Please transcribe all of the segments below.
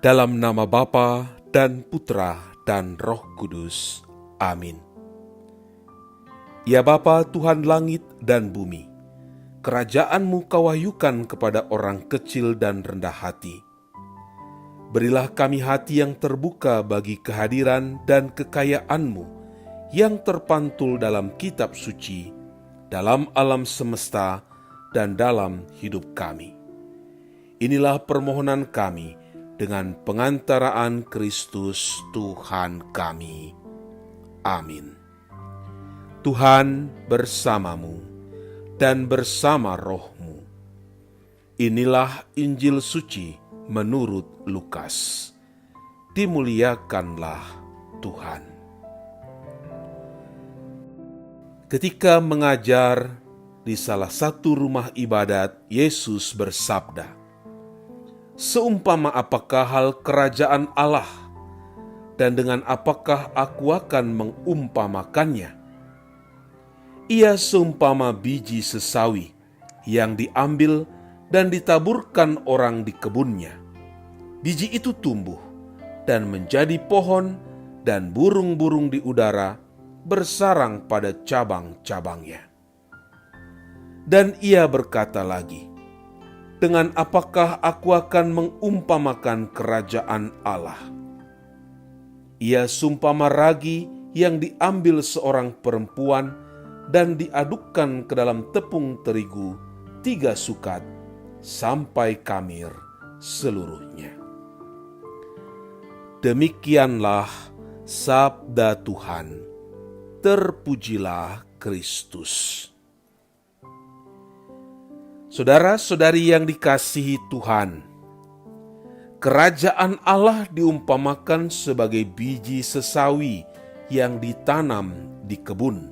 Dalam nama Bapa dan Putra dan Roh Kudus. Amin. Ya Bapa, Tuhan langit dan bumi, kerajaan-Mu Kau wahyukan kepada orang kecil dan rendah hati. Berilah kami hati yang terbuka bagi kehadiran dan kekayaan-Mu yang terpantul dalam kitab suci, dalam alam semesta, dan dalam hidup kami. Inilah permohonan kami dengan pengantaraan Kristus Tuhan kami. Amin. Tuhan bersamamu dan bersama rohmu. Inilah Injil suci menurut Lukas. Dimuliakanlah Tuhan. Ketika mengajar di salah satu rumah ibadat, Yesus bersabda, "Seumpama apakah hal kerajaan Allah, dan dengan apakah aku akan mengumpamakannya? Ia seumpama biji sesawi yang diambil dan ditaburkan orang di kebunnya. Biji itu tumbuh dan menjadi pohon, dan burung-burung di udara bersarang pada cabang-cabangnya." Dan ia berkata lagi, "Dengan apakah aku akan mengumpamakan kerajaan Allah? Ia seumpama ragi yang diambil seorang perempuan dan diadukkan ke dalam tepung terigu 3 sukat sampai kamir seluruhnya." Demikianlah sabda Tuhan. Terpujilah Kristus. Saudara-saudari yang dikasihi Tuhan, kerajaan Allah diumpamakan sebagai biji sesawi yang ditanam di kebun,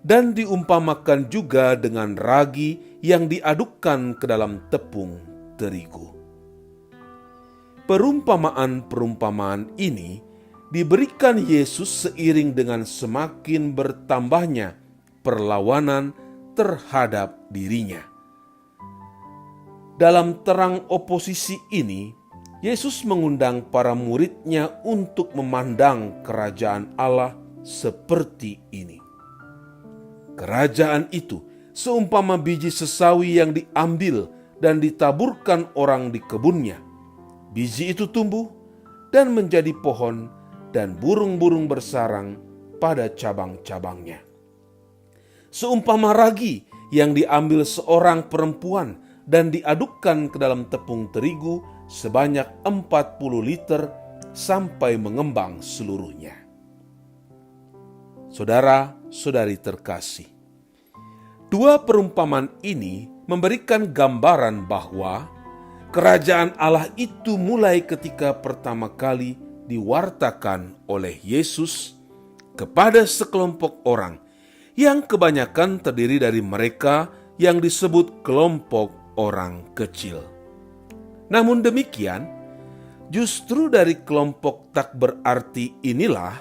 dan diumpamakan juga dengan ragi yang diadukkan ke dalam tepung terigu. Perumpamaan-perumpamaan ini diberikan Yesus seiring dengan semakin bertambahnya perlawanan terhadap dirinya. Dalam terang oposisi ini, Yesus mengundang para murid-Nya untuk memandang kerajaan Allah seperti ini. Kerajaan itu seumpama biji sesawi yang diambil dan ditaburkan orang di kebunnya. Biji itu tumbuh dan menjadi pohon, dan burung-burung bersarang pada cabang-cabangnya. Seumpama ragi yang diambil seorang perempuan dan diadukkan ke dalam tepung terigu sebanyak 40 liter sampai mengembang seluruhnya. Saudara-saudari terkasih, dua perumpamaan ini memberikan gambaran bahwa kerajaan Allah itu mulai ketika pertama kali diwartakan oleh Yesus kepada sekelompok orang yang kebanyakan terdiri dari mereka yang disebut kelompok orang kecil. Namun demikian, justru dari kelompok tak berarti inilah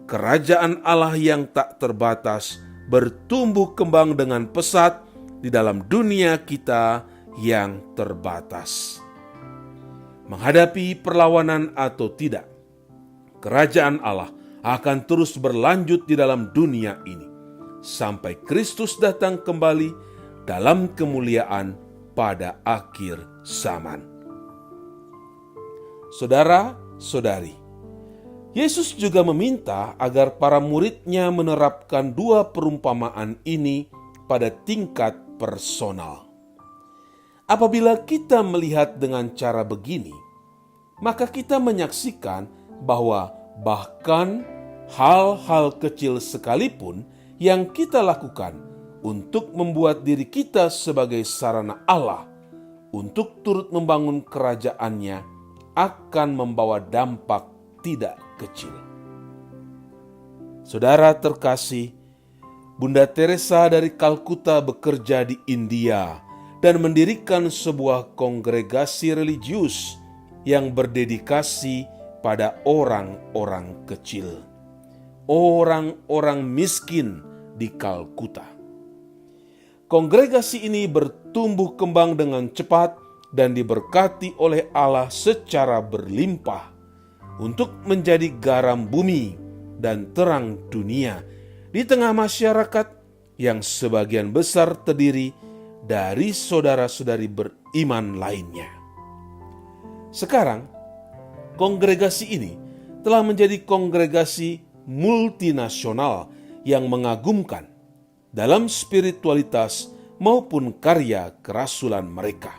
kerajaan Allah yang tak terbatas bertumbuh kembang dengan pesat di dalam dunia kita yang terbatas. Menghadapi perlawanan atau tidak, kerajaan Allah akan terus berlanjut di dalam dunia ini sampai Kristus datang kembali dalam kemuliaan pada akhir zaman. Saudara-saudari, Yesus juga meminta agar para murid-Nya menerapkan dua perumpamaan ini pada tingkat personal. Apabila kita melihat dengan cara begini, maka kita menyaksikan bahwa bahkan hal-hal kecil sekalipun yang kita lakukan untuk membuat diri kita sebagai sarana Allah untuk turut membangun kerajaan-Nya akan membawa dampak tidak kecil. Saudara terkasih, Bunda Teresa dari Kalkuta bekerja di India dan mendirikan sebuah kongregasi religius yang berdedikasi pada orang-orang kecil, orang-orang miskin di Kalkuta. Kongregasi ini bertumbuh kembang dengan cepat dan diberkati oleh Allah secara berlimpah untuk menjadi garam bumi dan terang dunia di tengah masyarakat yang sebagian besar terdiri dari saudara-saudari beriman lainnya. Sekarang, kongregasi ini telah menjadi kongregasi multinasional yang mengagumkan dalam spiritualitas maupun karya kerasulan mereka.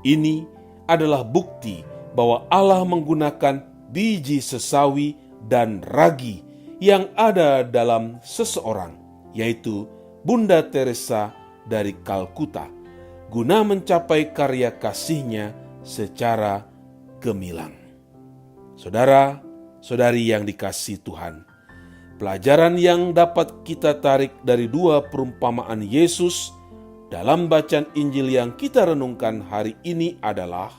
Ini adalah bukti bahwa Allah menggunakan biji sesawi dan ragi yang ada dalam seseorang, yaitu Bunda Teresa dari Kalkuta, guna mencapai karya kasihnya secara gemilang. Saudara-saudari yang dikasihi Tuhan, pelajaran yang dapat kita tarik dari dua perumpamaan Yesus dalam bacaan Injil yang kita renungkan hari ini adalah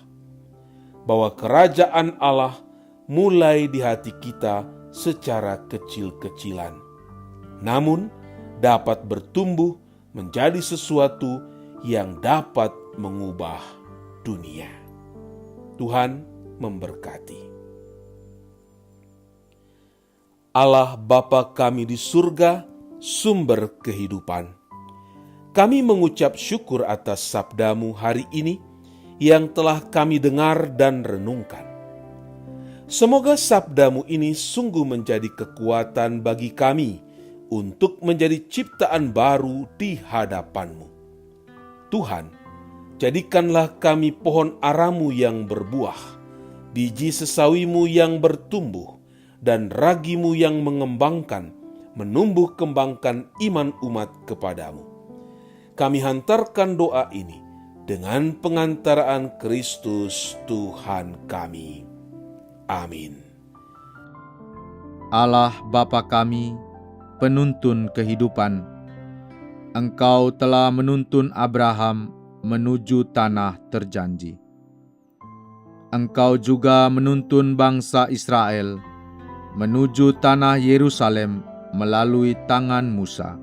bahwa kerajaan Allah mulai di hati kita secara kecil-kecilan, namun dapat bertumbuh menjadi sesuatu yang dapat mengubah dunia. Tuhan memberkati. Allah Bapa kami di surga, sumber kehidupan, kami mengucap syukur atas sabda-Mu hari ini yang telah kami dengar dan renungkan. Semoga sabda-Mu ini sungguh menjadi kekuatan bagi kami untuk menjadi ciptaan baru di hadapan-Mu. Tuhan, jadikanlah kami pohon aramu yang berbuah, biji sesawi-Mu yang bertumbuh, dan ragi-Mu yang mengembangkan, menumbuh kembangkan iman umat kepadamu. Kami hantarkan doa ini dengan pengantaraan Kristus Tuhan kami. Amin. Allah Bapa kami, penuntun kehidupan, Engkau telah menuntun Abraham menuju tanah terjanji. Engkau juga menuntun bangsa Israel menuju tanah Yerusalem melalui tangan Musa.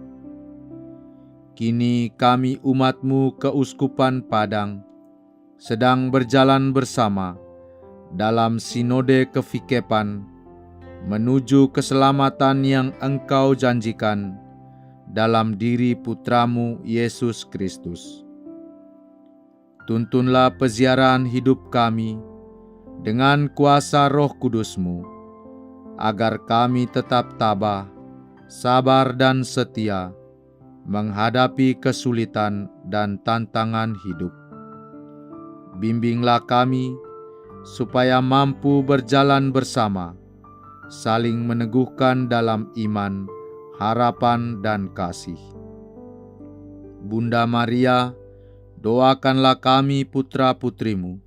Kini kami umat-Mu keuskupan Padang sedang berjalan bersama dalam sinode kefikepan menuju keselamatan yang Engkau janjikan dalam diri Putra-Mu Yesus Kristus. Tuntunlah peziarahan hidup kami dengan kuasa Roh Kudus-Mu, agar kami tetap tabah, sabar dan setia menghadapi kesulitan dan tantangan hidup. Bimbinglah kami supaya mampu berjalan bersama, saling meneguhkan dalam iman, harapan, dan kasih. Bunda Maria, doakanlah kami putra-putrimu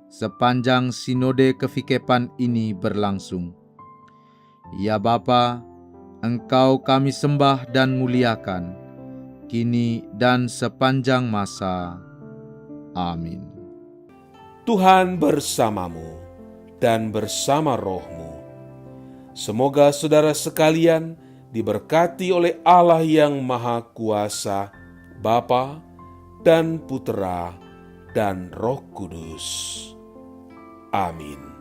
sepanjang sinode kefikepan ini berlangsung. Ya Bapa, Engkau kami sembah dan muliakan, kini dan sepanjang masa. Amin. Tuhan bersamamu dan bersama rohmu. Semoga saudara sekalian diberkati oleh Allah yang Maha Kuasa, Bapa dan Putera dan Roh Kudus. Amin.